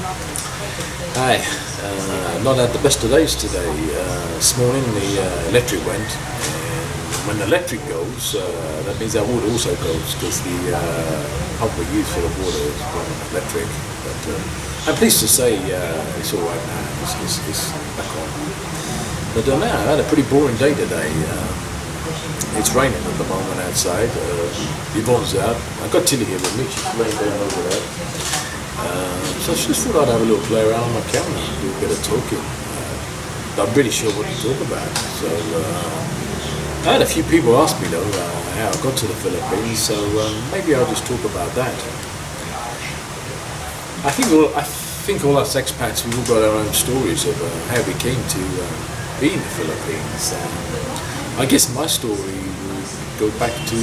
Hi, not had the best of days today. This morning the electric went, and when the electric goes, that means our water also goes because the pump we use for the water is run on electric. But I'm pleased to say it's all right now. It's back on. But no, I had a pretty boring day today. It's raining at the moment outside. Yvonne's out. I've got Tilly here with me. She's laying down over there. So I just thought I'd have a little play around on my camera and do a bit of talking. I'm really sure what to talk about. So I had a few people ask me though how I got to the Philippines. So maybe I'll just talk about that. I think all us expats, we've all got our own stories of how we came to be in the Philippines. I guess my story will go back to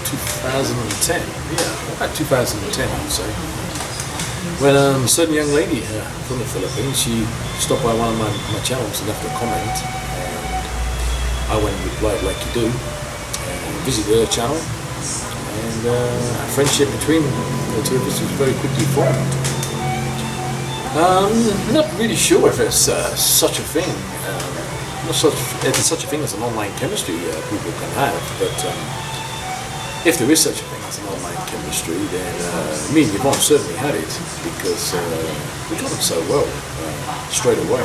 2010. Yeah, about 2010, I'd say. When a certain young lady from the Philippines, she stopped by one of my channels and left a comment, and I went and replied like you do, and visited her channel, and a friendship between the two of us was very quickly formed. Not really sure if it's such a thing. If there's such a thing as an online chemistry people can have, but if there is such a thing as an online chemistry, then me and Yvonne certainly had it because we got on so well straight away.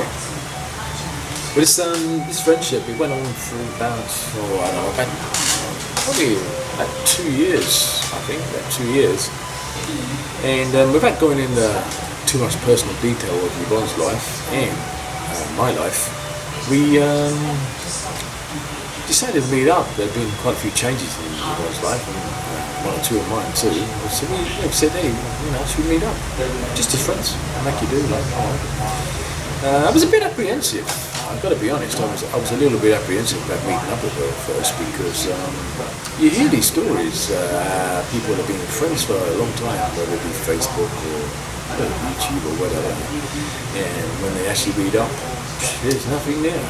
But this friendship, it went on for about, probably about 2 years, I think, about 2 years. And without going into too much personal detail of Yvonne's life and my life, we decided to meet up. There had been quite a few changes in Yvonne's life, and one or two of mine too. So we said, hey, should we meet up? Just as friends, like you do. I was a bit apprehensive. I've got to be honest. I was a little bit apprehensive about meeting up with her at first because you hear these stories. People have been friends for a long time, whether it be Facebook or YouTube or whatever, and when they actually meet up, there's nothing there.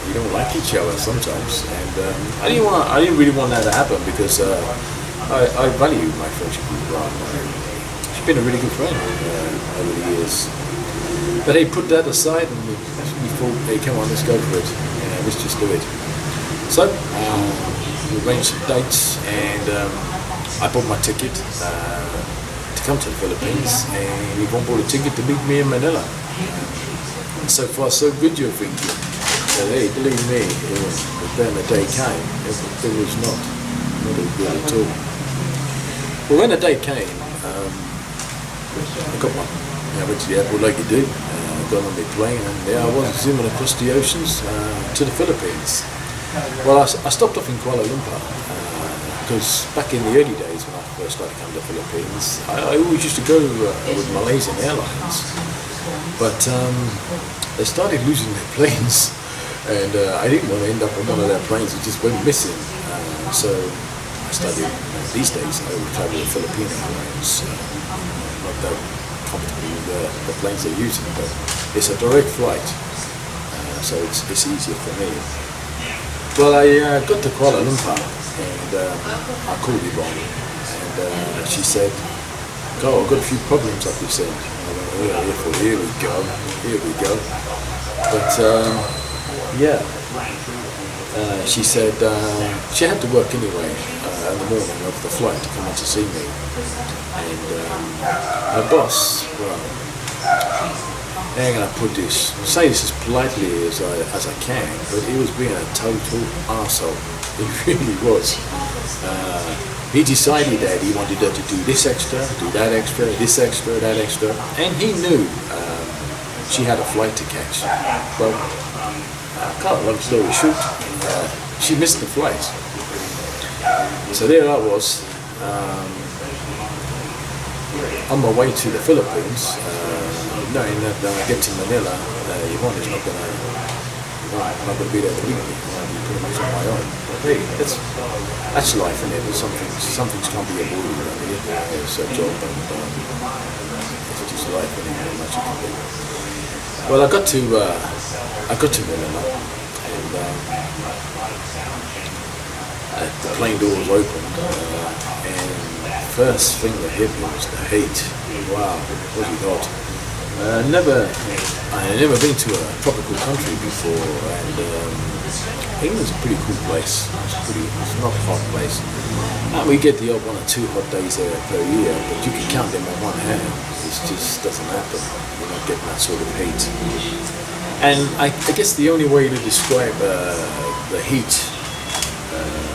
We don't like each other sometimes, and I didn't really want that to happen because I value my friendship with Ron. She's been a really good friend over the years. But hey, put that aside, and we thought, hey, come on, let's go for it. Let's just do it. So we arranged some dates, and I bought my ticket to come to the Philippines, and Yvonne bought a ticket to meet me in Manila. So far, so good, you're thinking. But hey, believe me, but then the day came, it was not as good at all. Well, when the day came, I got one. I went to the airport like you do, got on my plane, and there I was zooming across the oceans to the Philippines. Well, I stopped off in Kuala Lumpur, because back in the early days when I first started coming to the Philippines, I always used to go with Malaysian Airlines. But they started losing their planes, and I didn't want to end up on one of their planes. It just went missing. So I started, these days, I would travel with Filipino Airlines. Not that comfortable with the planes they're using, but it's a direct flight, so it's easier for me. Well, I got to Kuala Lumpur, and I called Yvonne, and she said, "Oh, I've got a few problems up this end." I went, "Oh, here we go. But yeah, she said she had to work anyway in the morning of the flight to come in to see me. And her boss, well, how can I put this? I'll say this as politely as I can, but he was being a total arsehole. He really was. He decided that he wanted her to do this extra, do that extra, this extra, that extra, and he knew she had a flight to catch. Well, I can't long story short, she missed the flight. So there I was, on my way to the Philippines, knowing that when I get to Manila, Yvonne is not going to be there to meet me. I'll be pretty much on my own. But hey, that's life, isn't it? Some things can't be avoided. It's a job, and it's just life, isn't it? Much you can do. Well, I got to Manila, and the plane door was opened, and first thing that hit me was the heat. Wow, it was hot. I had never been to a tropical country before, and England's a pretty cool place. It's not a hot place. We get the odd 1 or 2 hot days there per year, but you can count them on one hand. It just doesn't happen. You're not getting that sort of heat. And I guess the only way to describe the heat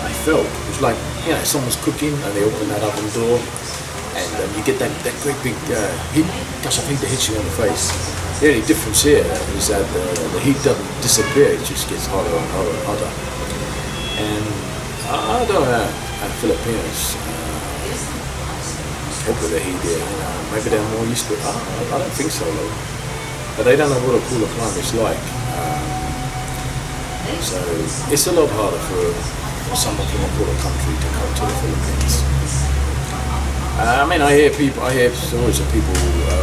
I felt was like, someone's cooking and they open that oven door, and you get that great big heat. Gosh, I think that hits you on the face. The only difference here is that the heat doesn't disappear, it just gets hotter and hotter and hotter. And I don't know how Filipinos cope with the heat here. Maybe they're more used to it. I don't think so, though. But they don't know what a cooler climate's like. So it's a lot harder for someone from a cooler country to come to the Philippines. I hear stories of people,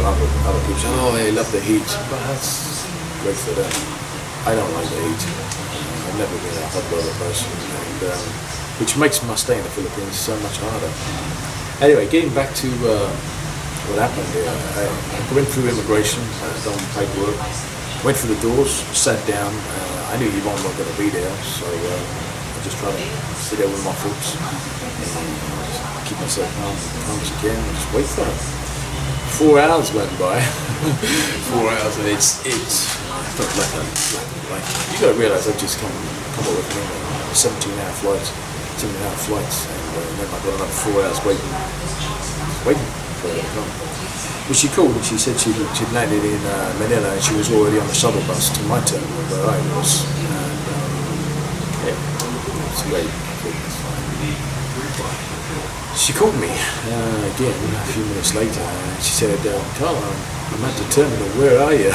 other people saying, oh, they love the heat, but that's great for them. I don't like the heat. I've never been a hot weather person, and which makes my stay in the Philippines so much harder. Anyway, getting back to what happened here, I went through immigration, done paperwork, went through the doors, sat down. I knew Yvonne wasn't going to be there, so I just tried to sit there with my folks. Keep myself calm as I can and just wait for her. 4 hours went by. 4 hours, and it's felt like you got to realise I just come up with 17-hour flights, and then I got another 4 hours waiting for her to come. Well, she called and she said she'd landed in Manila and she was already on the shuttle bus to my terminal where I was. And it's great. She called me again a few minutes later and she said, Carl, I'm at the terminal, where are you?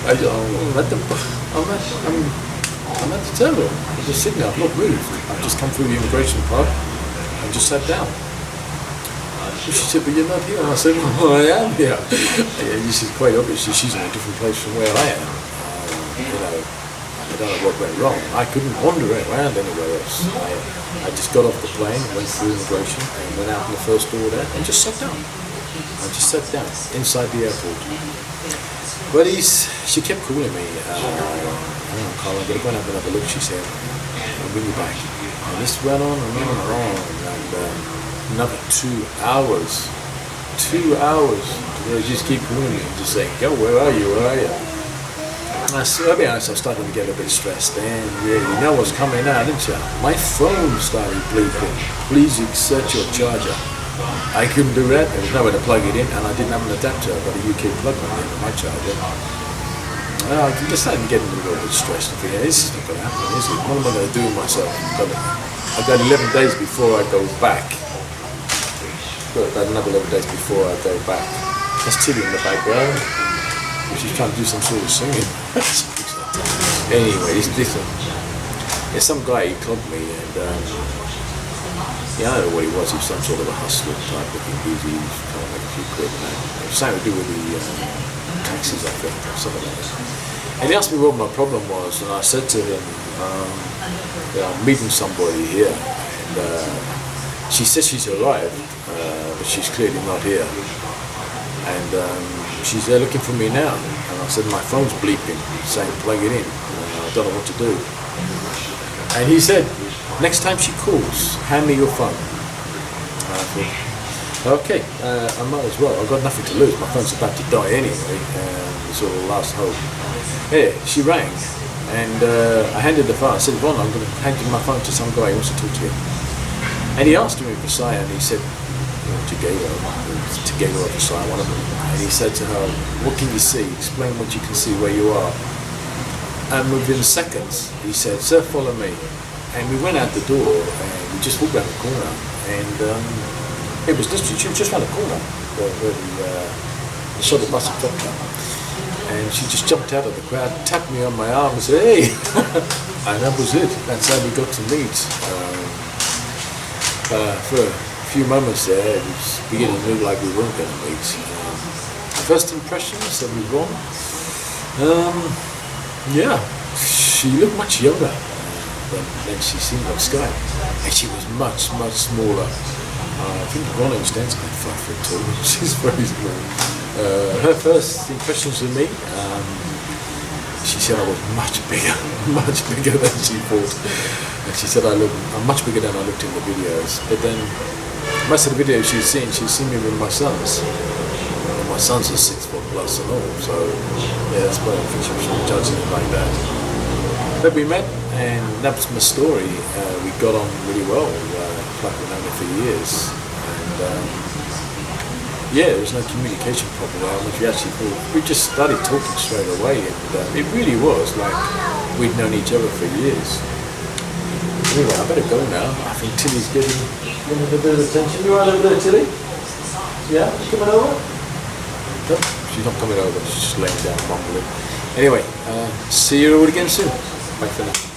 I said, I'm at the terminal. I'm just sitting there, I've not moved. I've just come through the immigration part and just sat down. She said, but you're not here. I said, well, I am here. This is quite obvious. She's in a different place from where I am. I don't know what went wrong. I couldn't wander around anywhere else. I just got off the plane, went through immigration, and went out in the first door there, and just sat down. I just sat down inside the airport. But she kept calling me. Carl, I'm going to go and have another look, she said. I'll bring you back. And this went on and on and on. And another 2 hours. 2 hours. They just keep calling me and just saying, go, where are you? Where are you? And I'll be honest, I started to get a bit stressed. And yeah, you know what's coming now, didn't you? My phone started bleeping. Please insert your charger. I couldn't do that. There was nowhere to plug it in, and I didn't have an adapter. I've got a UK plug on the end of my charger. I started getting a little bit stressed. I think, this is not going to happen, is it? What am I going to do with myself? I've got 11 days before I go back. About another 11 days before I go back. That's Tilly in the background. She's trying to do some sort of singing. Anyway, it's different. There's some guy, he clogged me, and I don't know what he was. He was some sort of a hustler type looking dude. He was trying to make a few quid. It was something to do with the taxes, I think, or something like that. And he asked me what my problem was, and I said to him, I'm meeting somebody here, and she says she's arrived, but she's clearly not here. And she's there looking for me now. And I said, my phone's bleeping, saying plug it in. I don't know what to do. And he said, next time she calls, hand me your phone. And I thought, okay, I might as well. I've got nothing to lose. My phone's about to die anyway. It's all the last hope. Yeah, she rang. And I handed the phone. I said, Ron, I'm going to hand you my phone to some guy who wants to talk to you. And he asked me for Visaya, and he said, Tagalo or Visaya, one of them. And he said to her, what can you see? Explain what you can see where you are. And within seconds, he said, sir, follow me. And we went out the door, and we just walked around the corner. And it was literally, she was just around the corner where the shuttle bus had dropped her. And she just jumped out of the crowd, tapped me on my arm and said, hey! And that was it. That's how we got to meet. For a few moments there, it was beginning to look like we weren't going to meet. First impressions of Yvonne? Yeah, she looked much younger than she seemed on Skype. And she was much, much smaller. I think Ron stands about 5'2". She's very small. Her first impressions of me, she said I was much bigger than she thought. And she said I'm much bigger than I looked in the videos. But then most of the videos she's seen me with my sons. And my sons are 6 foot plus and all. So yeah, that's why I think she was judging it like that. But we met, and that was my story. We got on really well, like we've known her for years. And yeah, there was no communication problem there, which we just started talking straight away, and it really was like we'd known each other for years. Anyway, I better go now. I think Tilly's getting a bit of attention. You right over there, Tilly? Yeah, you coming over? No, she's not coming over. She's just laying down mumbling. Anyway, see you all again soon. Bye for now.